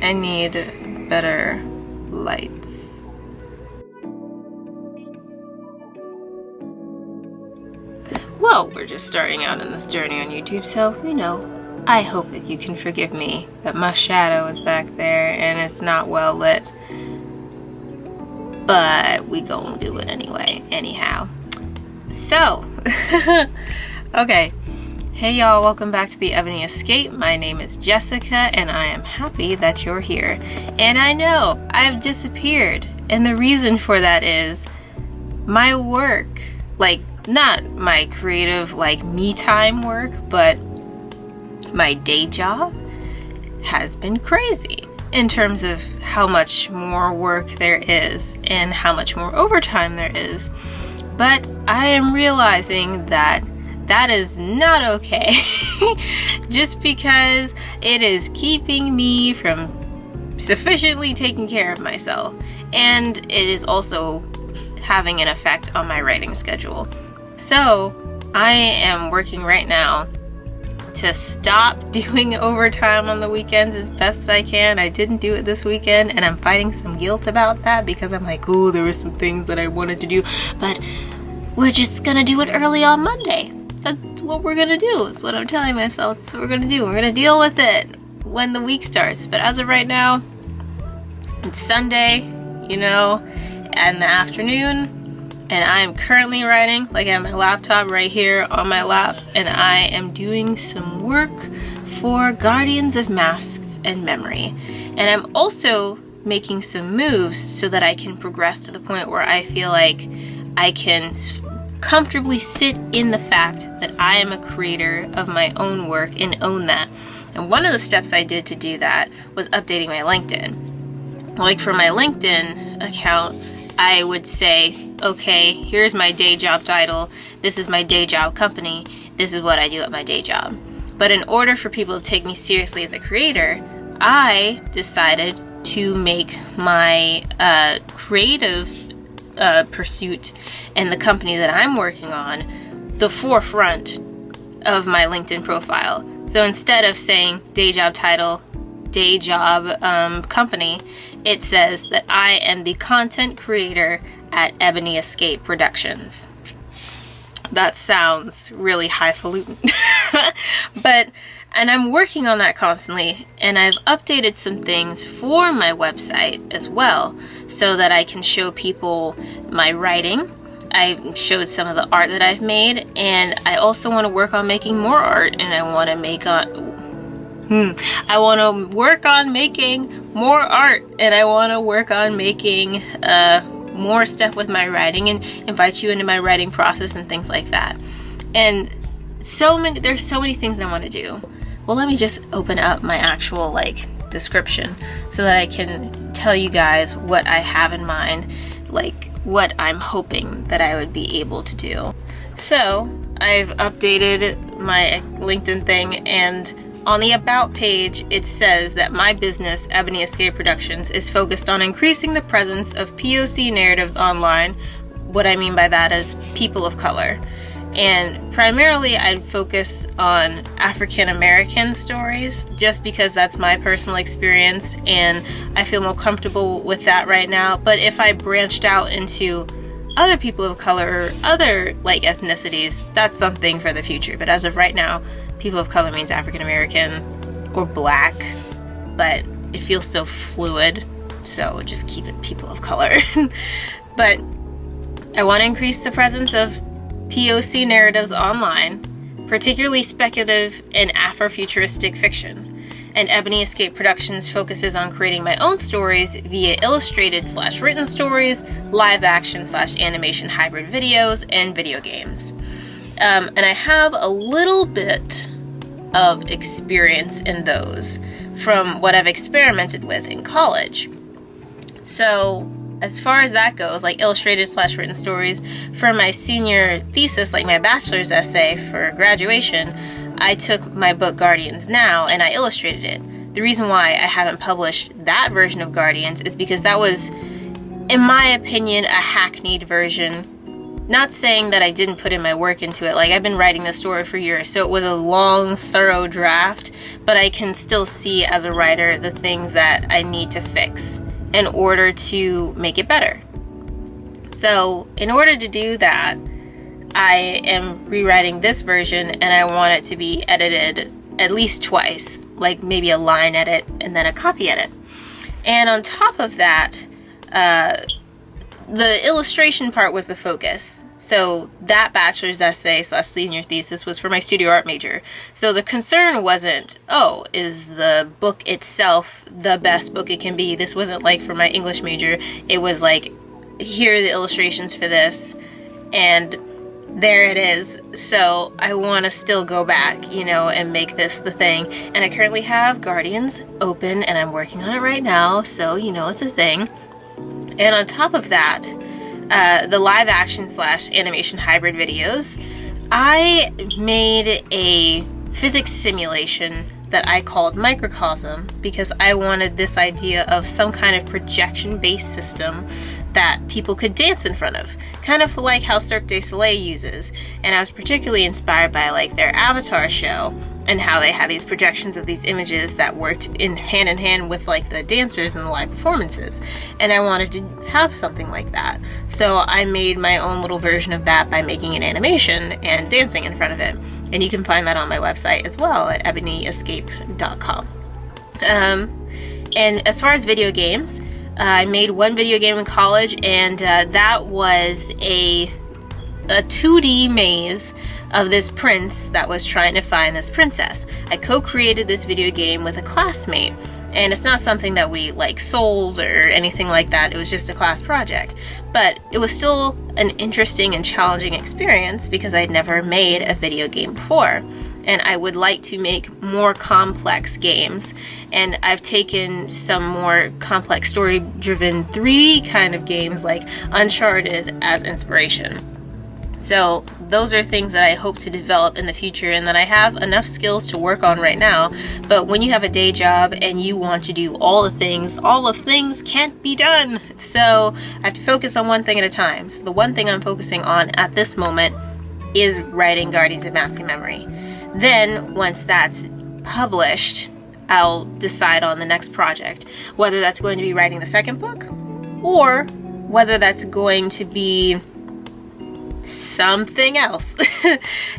I need better lights. Well, we're just starting out on this journey on YouTube, so, I hope that you can forgive me that my shadow is back there and it's not well lit. But we gonna do it anyway, anyhow. So, okay. Hey y'all, welcome back to the Ebony Xscape. My name is Jessica and I am happy that you're here. And I know I've disappeared, and the reason for that is my work, not my creative me time work, but my day job has been crazy in terms of how much more work there is and how much more overtime there is. But I am realizing that is not okay. Just because it is keeping me from sufficiently taking care of myself, and it is also having an effect on my writing schedule. So I am working right now to stop doing overtime on the weekends as best as I can. I didn't do it this weekend and I'm fighting some guilt about that because I'm like, oh, there were some things that I wanted to do, but we're just gonna do it early on Monday. That's what we're gonna do. It's what I'm telling myself. That's what we're gonna do. We're gonna deal with it when the week starts. But as of right now, it's Sunday, in the afternoon, and I am currently writing. I have my laptop right here on my lap, and I am doing some work for Guardians of Masks and Memory. And I'm also making some moves so that I can progress to the point where I feel like I can comfortably sit in the fact that I am a creator of my own work and own that. And one of the steps I did to do that was updating my LinkedIn. For my LinkedIn account, I would say, okay, here's my day job title. This is my day job company. This is what I do at my day job. But in order for people to take me seriously as a creator, I decided to make my creative pursuit and the company that I'm working on the forefront of my LinkedIn profile. So instead of saying day job title, day job company, it says that I am the content creator at Ebony Xscape Productions. That sounds really highfalutin. And I'm working on that constantly, and I've updated some things for my website as well so that I can show people my writing. I've showed some of the art that I've made, and I also want to work on making more art, and I want to work on making more art, and I want to work on making more stuff with my writing and invite you into my writing process and things like that. And there's so many things I want to do. Well, let me just open up my actual description so that I can tell you guys what I have in mind, what I'm hoping that I would be able to do. So I've updated my LinkedIn thing, and on the About page, it says that my business, Ebony Xscape Productions, is focused on increasing the presence of POC narratives online. What I mean by that is people of color. And primarily I'd focus on African American stories just because that's my personal experience and I feel more comfortable with that right now. But if I branched out into other people of color or other ethnicities, that's something for the future. But as of right now, people of color means African American or black, but it feels so fluid, so just keep it people of color. But I want to increase the presence of POC narratives online, particularly speculative and Afrofuturistic fiction. And Ebony Xscape Productions focuses on creating my own stories via illustrated/written stories, live action/animation hybrid videos, and video games. And I have a little bit of experience in those from what I've experimented with in college. So as far as that goes, illustrated/written stories, for my senior thesis, my bachelor's essay for graduation, I took my book Guardians Now and I illustrated it. The reason why I haven't published that version of Guardians is because that was, in my opinion, a hackneyed version. Not saying that I didn't put in my work into it. Like, I've been writing this story for years, so it was a long, thorough draft, but I can still see as a writer the things that I need to fix in order to make it better. So in order to do that, I am rewriting this version, and I want it to be edited at least twice, like maybe a line edit and then a copy edit. And on top of that, the illustration part was the focus. So that bachelor's essay / senior thesis was for my studio art major. So the concern wasn't, oh, is the book itself the best book it can be? This wasn't like for my English major. It was like, here are the illustrations for this, and there it is. So I want to still go back, you know, and make this the thing. And I currently have Guardians open, and I'm working on it right now, so you know it's a thing. And on top of that, the live action / animation hybrid videos, I made a physics simulation that I called Microcosm, because I wanted this idea of some kind of projection-based system that people could dance in front of, kind of like how Cirque du Soleil uses. And I was particularly inspired by like their Avatar show and how they had these projections of these images that worked in hand with like the dancers and the live performances. And I wanted to have something like that. So I made my own little version of that by making an animation and dancing in front of it. And you can find that on my website as well at ebonyxscape.com. And as far as video games, I made one video game in college, and that was a 2D maze of this prince that was trying to find this princess. I co-created this video game with a classmate, and it's not something that we like sold or anything like that. It was just a class project, but it was still an interesting and challenging experience because I'd never made a video game before. And I would like to make more complex games. And I've taken some more complex story-driven 3D kind of games like Uncharted as inspiration. So those are things that I hope to develop in the future and that I have enough skills to work on right now. But when you have a day job and you want to do all the things can't be done. So I have to focus on one thing at a time. So the one thing I'm focusing on at this moment is writing Guardians of Mask and Memory. Then, once that's published, I'll decide on the next project, whether that's going to be writing the second book, or whether that's going to be something else.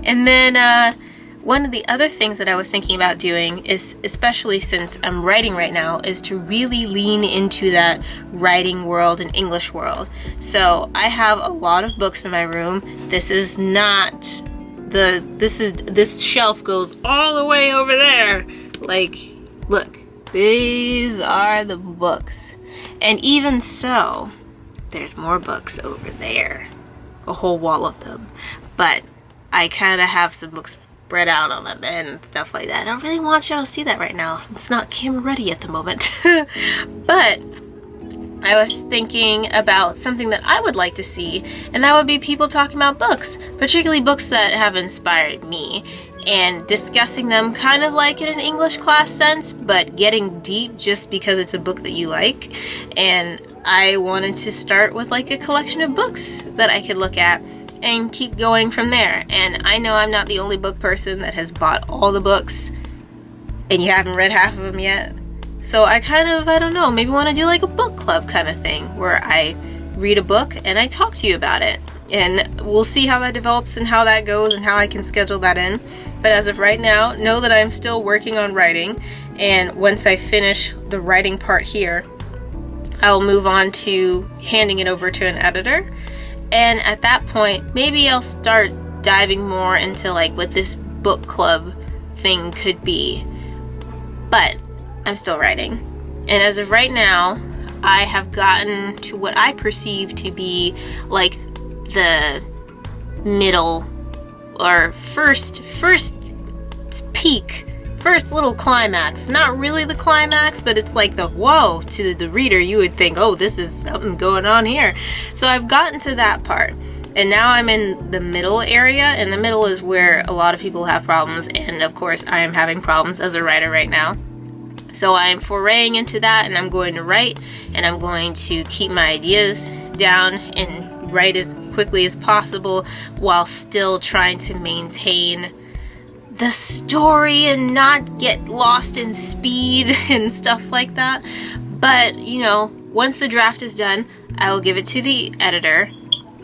And then, one of the other things that I was thinking about doing is, especially since I'm writing right now, is to really lean into that writing world and English world. So I have a lot of books in my room. This shelf goes all the way over there. Like, look, these are the books. And even so, there's more books over there. A whole wall of them. But I kind of have some books spread out on my bed and stuff like that. I don't really want y'all to see that right now. It's not camera ready at the moment. But I was thinking about something that I would like to see, and that would be people talking about books, particularly books that have inspired me, and discussing them kind of like in an English class sense, but getting deep just because it's a book that you like. And I wanted to start with like a collection of books that I could look at and keep going from there. And I know I'm not the only book person that has bought all the books and you haven't read half of them yet. So I kind of, I don't know, maybe want to do like a book club kind of thing where I read a book and I talk to you about it. And we'll see how that develops and how that goes and how I can schedule that in. But as of right now, know that I'm still working on writing. And once I finish the writing part here, I'll move on to handing it over to an editor. And at that point, maybe I'll start diving more into like what this book club thing could be. But I'm still writing. And as of right now, I have gotten to what I perceive to be like the middle or first peak, first little climax. Not really the climax, but it's like the whoa to the reader. You would think, oh, this is something going on here. So I've gotten to that part. And now I'm in the middle area, and the middle is where a lot of people have problems. And of course, I am having problems as a writer right now. So I'm foraying into that, and I'm going to write, and I'm going to keep my ideas down and write as quickly as possible while still trying to maintain the story and not get lost in speed and stuff like that. But, you know, once the draft is done, I will give it to the editor,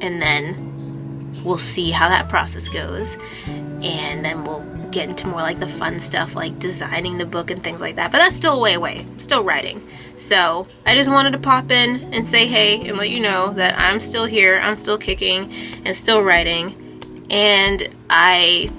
and then we'll see how that process goes. And then we'll get into more like the fun stuff, like designing the book and things like that. But that's still way away. I'm still writing. So I just wanted to pop in and say hey and let you know that I'm still here. I'm still kicking and still writing. And I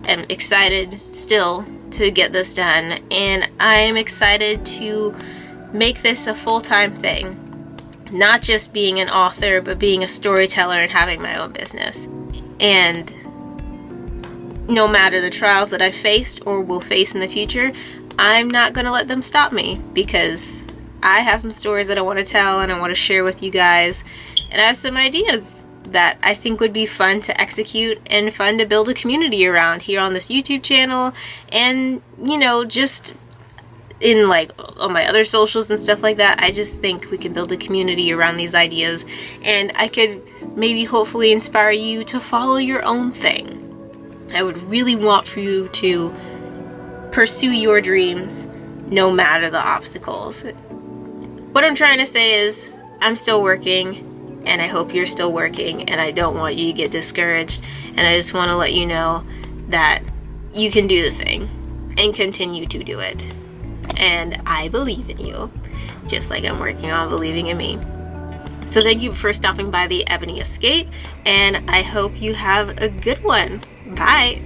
am excited still to get this done. And I'm excited to make this a full-time thing. Not just being an author, but being a storyteller and having my own business. And no matter the trials that I faced or will face in the future, I'm not going to let them stop me, because I have some stories that I want to tell and I want to share with you guys. And I have some ideas that I think would be fun to execute and fun to build a community around here on this YouTube channel, and, you know, just in like on my other socials and stuff like that. I just think we can build a community around these ideas, and I could maybe hopefully inspire you to follow your own thing. I would really want for you to pursue your dreams no matter the obstacles. What I'm trying to say is I'm still working, and I hope you're still working, and I don't want you to get discouraged. And I just want to let you know that you can do the thing and continue to do it. And I believe in you, just like I'm working on believing in me. So thank you for stopping by the Ebony Xscape, and I hope you have a good one. Bye.